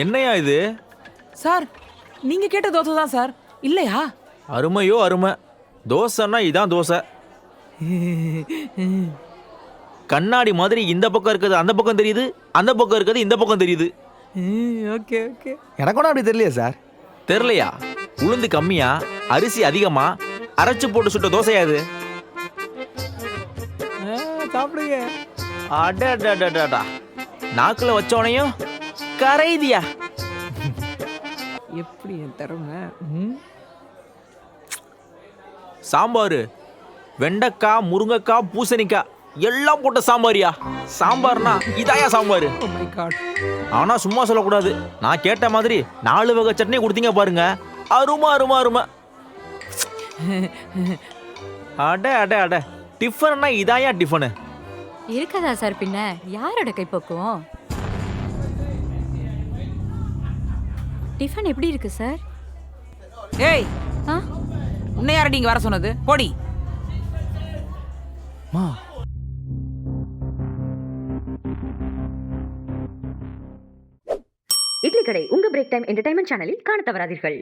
என்னையா இது? சார் நீங்க கேட்ட தோசை தான் சார். இல்லையா? அருமையோ அருமை. தோசைன்னா இதான் தோசை. கண்ணாடி மாதிரி இந்த பக்கம் இருக்கிறது அந்த பக்கம் தெரியுது, அந்த பக்கம் இருக்கிறது இந்த பக்கம் தெரியுது. Okay okay. எனக்கு கூட அப்படி தெரியலையே சார். தெரியலையா? உளுந்து கம்மியா, அரிசி அதிகமா, அரைச்சு போட்டு சுட்ட தோசையா இது? சாப்பிடுங்க. அடடடடடா, நாக்குல வச்சோனையும் கரைதியா. எப்படி என் திறமை? சாம்பார், வெண்டைக்காய், முருங்கைக்காய், பூசணிக்காய் எல்லாம் போட்ட சாம்பாரியா? சாம்பார்னா இதாயா சாம்பார்? Oh my god. ஆனா சும்மா சொல்லக்கூடாது. நான் கேட்ட மாதிரி 4 வகை சட்னி கொடுத்தீங்க பாருங்க. அருமா அருமா அருமா. அட அட அட, டிஃபன்னா இதாயா டிஃபனு? இருக்கதா சார், பின்ன யாரோட கைப்பக்குவம்? டிஃபன் எப்படி இருக்கு சார்? ஏய், ஆ உன்னை யாரடி இங்க வர சொன்னது? போடி. மா இட்லி கடை உங்க பிரேக் டைம் என்டர்டைன்மெண்ட் சேனலில் காண தவறாதீர்கள்.